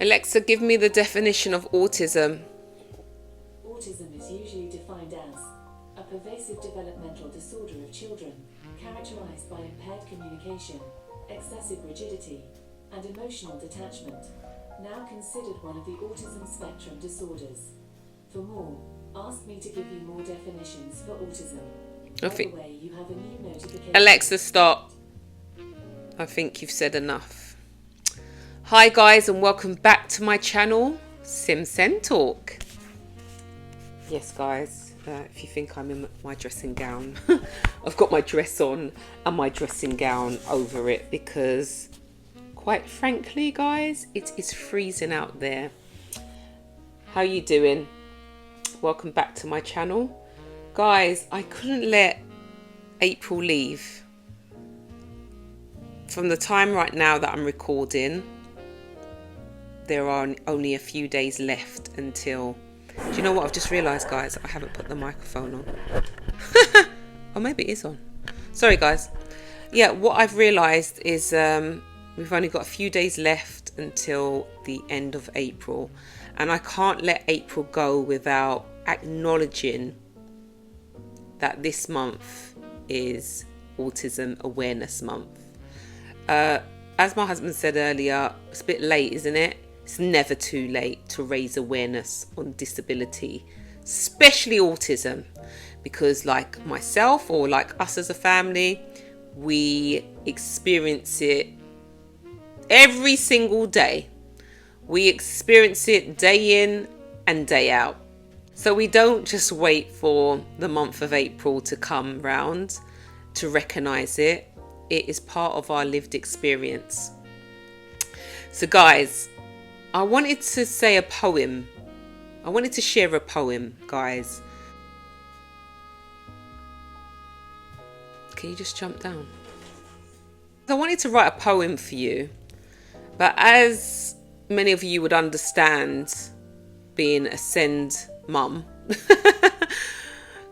Alexa, give me the definition of autism. Autism is usually defined as a pervasive developmental disorder of children, characterized by impaired communication, excessive rigidity, and emotional detachment. Now considered one of the autism spectrum disorders. For more, ask me to give you more definitions for autism. By the way, you have a new notification. Alexa, stop. I think you've said enough. Hi guys, and welcome back to my channel, Simsen Talk. Yes guys, if you think I'm in my dressing gown, I've got my dress on and my dressing gown over it because, quite frankly guys, it is freezing out there. How you doing? Welcome back to my channel. Guys, I couldn't let April leave. From the time right now that I'm recording, there are only a few days left until... Do you know what? I've just realised, guys, I haven't put the microphone on. Or maybe it is on. Sorry, guys. Yeah, what I've realised is we've only got a few days left until the end of April. And I can't let April go without acknowledging that this month is Autism Awareness Month. As my husband said earlier, it's a bit late, isn't it? It's never too late to raise awareness on disability, especially autism, because like myself or like us as a family, we experience it every single day. We experience it day in and day out. So we don't just wait for the month of April to come round to recognise it. It is part of our lived experience. So guys, I wanted to say a poem. I wanted to share a poem, guys. Can you just jump down? I wanted to write a poem for you, but as many of you would understand, being a send mum,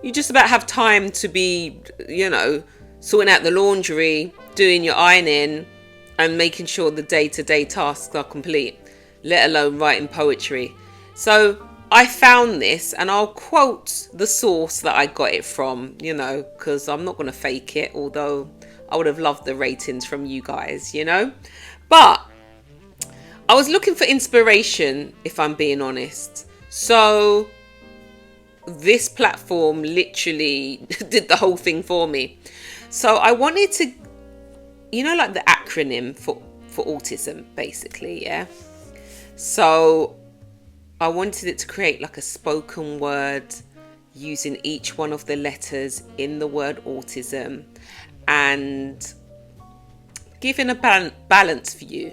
you just about have time to be, sorting out the laundry, doing your ironing, and making sure the day-to-day tasks are complete, let alone writing poetry. So I found this, and I'll quote the source that I got it from, because I'm not going to fake it, although I would have loved the ratings from you guys, But I was looking for inspiration, if I'm being honest. So this platform literally did the whole thing for me. So I wanted to, like the acronym for autism, basically, yeah? So I wanted it to create like a spoken word using each one of the letters in the word autism and giving a balanced view.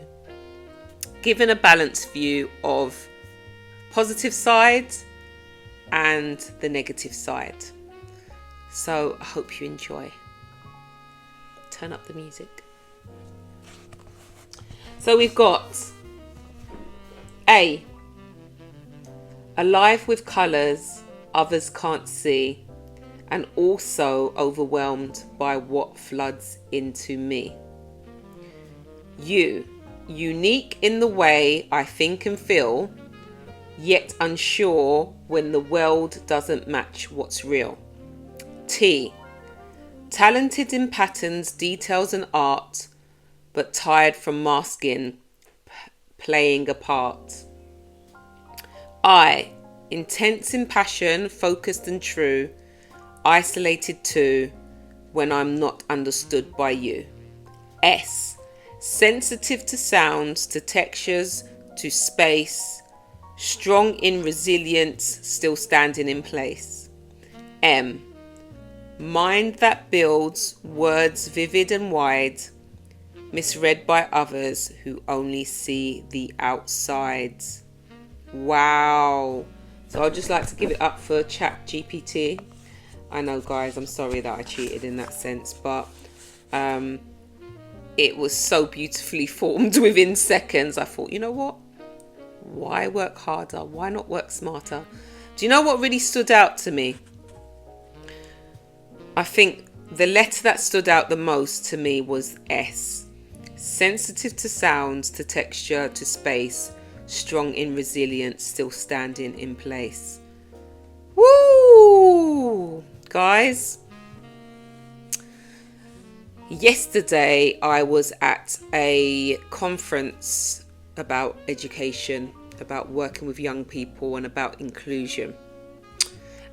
Giving a balanced view of positive side and the negative side. So I hope you enjoy. Turn up the music. So we've got A, alive with colours others can't see, and also overwhelmed by what floods into me. U, unique in the way I think and feel, yet unsure when the world doesn't match what's real. T, talented in patterns, details and art, but tired from masking, playing a part. I, intense in passion, focused and true, isolated too, when I'm not understood by you. S, sensitive to sounds, to textures, to space, strong in resilience, still standing in place. M, mind that builds, words vivid and wide, misread by others who only see the outside. Wow. So I'd just like to give it up for ChatGPT. I know, guys, I'm sorry that I cheated in that sense, but it was so beautifully formed within seconds. I thought, you know what? Why work harder? Why not work smarter? Do you know what really stood out to me? I think the letter that stood out the most to me was S. Sensitive to sounds, to texture, to space, strong in resilience, still standing in place. Woo! Guys, yesterday I was at a conference about education, about working with young people and about inclusion.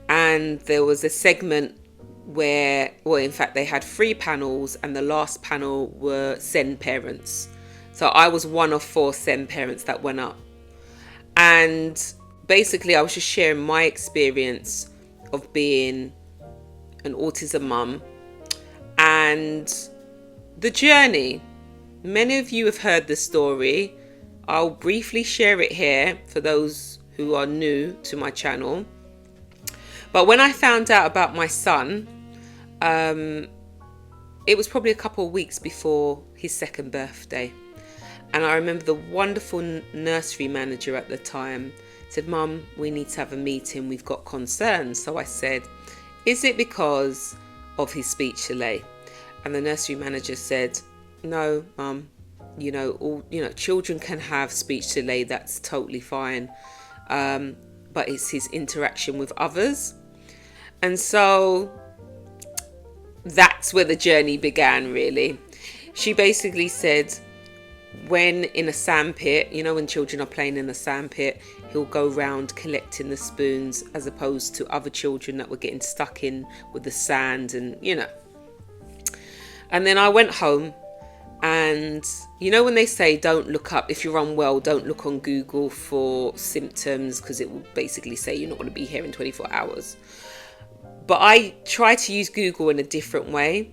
And there was a segment where, well, in fact, they had 3 panels and the last panel were SEND parents. So I was one of 4 SEND parents that went up. And basically I was just sharing my experience of being an autism mum and the journey. Many of you have heard the story. I'll briefly share it here for those who are new to my channel. But when I found out about my son, it was probably a couple of weeks before his 2nd birthday. And I remember the wonderful nursery manager at the time said, "Mum, we need to have a meeting. We've got concerns." So I said, "Is it because of his speech delay?" And the nursery manager said, "No, Mum, children can have speech delay. That's totally fine. But it's his interaction with others." And so that's where the journey began, really. She basically said, when in a sandpit, when children are playing in a sandpit, he'll go round collecting the spoons as opposed to other children that were getting stuck in with the sand and. And then I went home and, when they say don't look up, if you're unwell, don't look on Google for symptoms because it will basically say you're not going to be here in 24 hours. But I tried to use Google in a different way.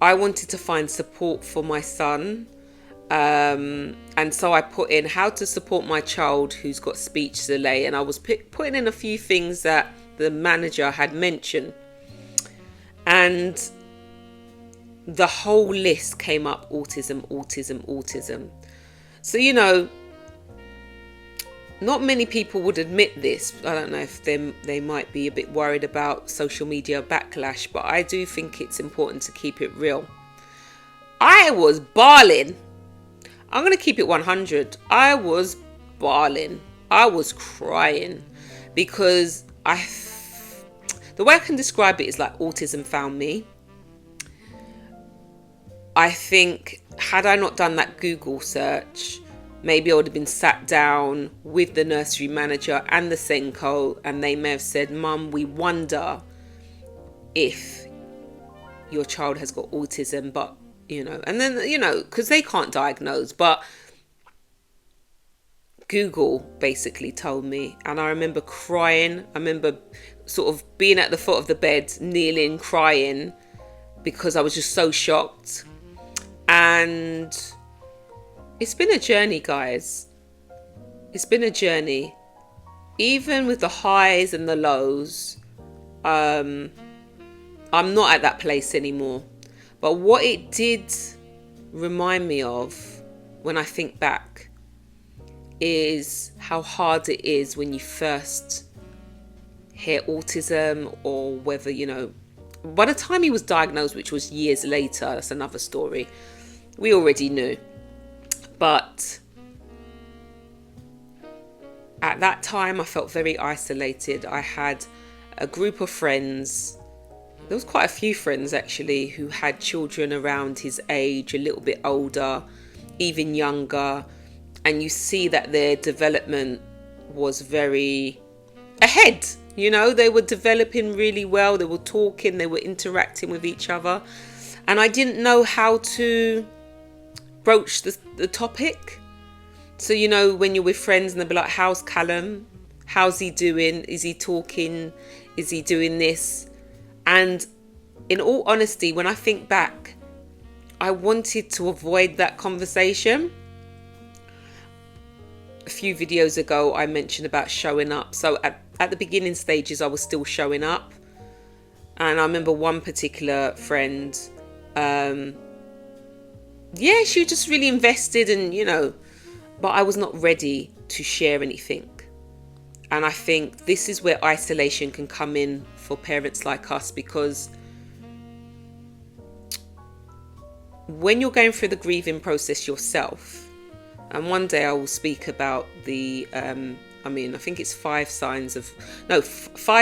I wanted to find support for my son. And so I put in how to support my child who's got speech delay. And I was putting in a few things that the manager had mentioned. And the whole list came up: autism, autism, autism. So, not many people would admit this. I don't know if they might be a bit worried about social media backlash, but I do think it's important to keep it real. I was bawling. I'm going to keep it 100. I was bawling. I was crying because the way I can describe it is like autism found me. I think had I not done that Google search, maybe I would have been sat down with the nursery manager and the Senko, and they may have said, "Mum, we wonder if your child has got autism," but, and then, because they can't diagnose, but Google basically told me. And I remember crying. I remember sort of being at the foot of the bed, kneeling, crying, because I was just so shocked. And it's been a journey, guys. It's been a journey. Even with the highs and the lows, I'm not at that place anymore. But what it did remind me of when I think back is how hard it is when you first hear autism, or whether, by the time he was diagnosed, which was years later, that's another story, we already knew. But at that time, I felt very isolated. I had a group of friends. There was quite a few friends, actually, who had children around his age, a little bit older, even younger. And you see that their development was very ahead. They were developing really well. They were talking, they were interacting with each other. And I didn't know how to broach the topic. So, when you're with friends and they'll be like, "How's Callum? How's he doing? Is he talking? Is he doing this?" And in all honesty, when I think back, I wanted to avoid that conversation. A few videos ago, I mentioned about showing up. So at the beginning stages, I was still showing up. And I remember one particular friend, she was just really invested and, but I was not ready to share anything. And I think this is where isolation can come in for parents like us, because when you're going through the grieving process yourself, And one day I will speak about the, I think it's 5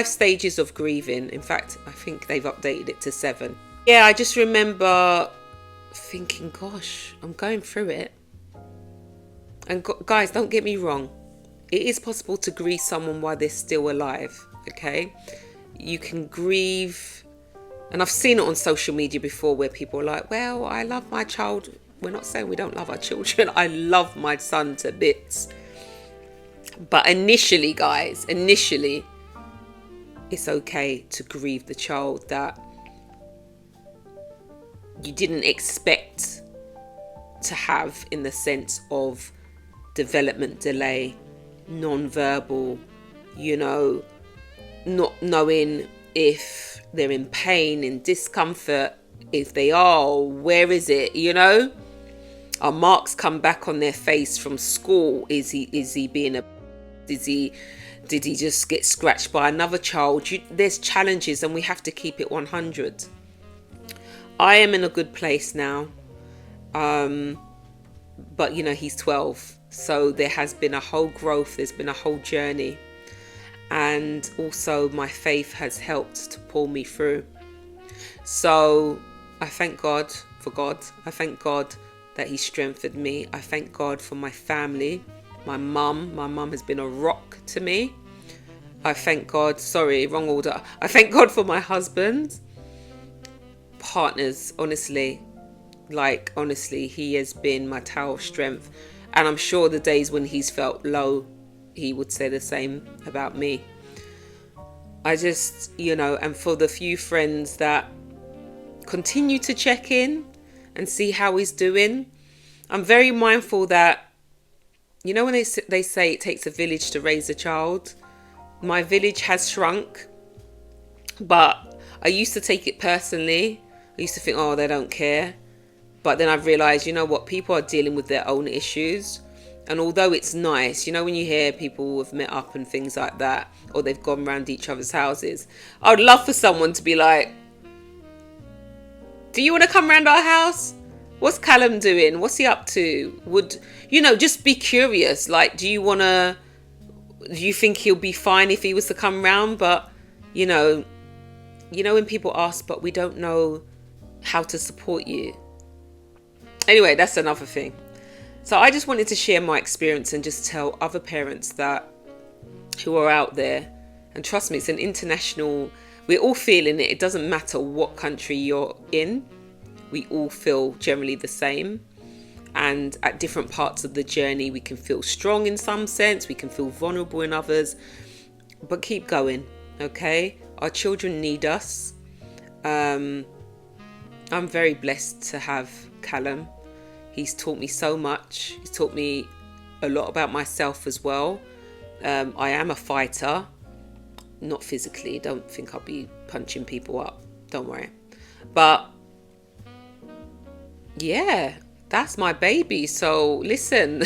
stages of grieving. In fact, I think they've updated it to 7. Yeah, I just remember thinking, gosh, I'm going through it. And guys, don't get me wrong. It is possible to grieve someone while they're still alive, okay? You can grieve, and I've seen it on social media before where people are like, well, I love my child. We're not saying we don't love our children. I love my son to bits. But initially, guys, it's okay to grieve the child that you didn't expect to have, in the sense of development delay, non-verbal, not knowing if they're in pain, in discomfort, if they are, where is it, Are marks come back on their face from school? Is he being did he just get scratched by another child? There's challenges, and we have to keep it 100. I am in a good place now. But he's 12. So there has been a whole growth. There's been a whole journey. And also my faith has helped to pull me through. So I thank God for God. I thank God that he strengthened me. I thank God for my family. My mum has been a rock to me. I thank God, wrong order. I thank God for my husband. Partners, honestly, he has been my tower of strength. And I'm sure the days when he's felt low, he would say the same about me. I just, and for the few friends that continue to check in and see how he's doing, I'm very mindful that, when they say it takes a village to raise a child, my village has shrunk. But I used to take it personally. I used to think, oh, they don't care. But then I've realised, people are dealing with their own issues. And although it's nice, when you hear people have met up and things like that, or they've gone round each other's houses, I would love for someone to be like, do you want to come round our house? What's Callum doing? What's he up to? Just be curious. Like, do you think he'll be fine if he was to come round? But, when people ask, but we don't know how to support you. Anyway, that's another thing. So I just wanted to share my experience and just tell other parents who are out there, and trust me, it's an international, we're all feeling it. It doesn't matter what country you're in. We all feel generally the same. And at different parts of the journey, we can feel strong in some sense. We can feel vulnerable in others. But keep going, okay? Our children need us. I'm very blessed to have Callum. He's taught me so much. He's taught me a lot about myself as well. I am a fighter. Not physically. Don't think I'll be punching people up. Don't worry. But yeah, that's my baby. So listen,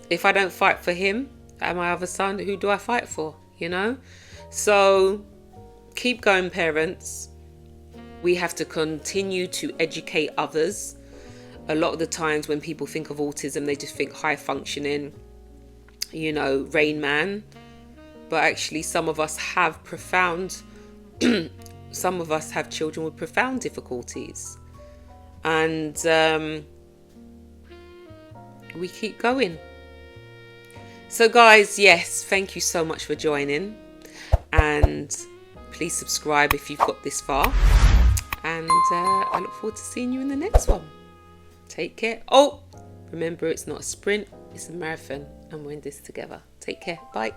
if I don't fight for him and my other son, who do I fight for? So keep going, parents. We have to continue to educate others. A lot of the times when people think of autism, they just think high functioning, Rain Man. But actually, some of us have some of us have children with profound difficulties. And we keep going. So guys, yes, thank you so much for joining. And please subscribe if you've got this far. And I look forward to seeing you in the next one. Take care. Oh, remember, it's not a sprint, it's a marathon. And we're in this together. Take care. Bye.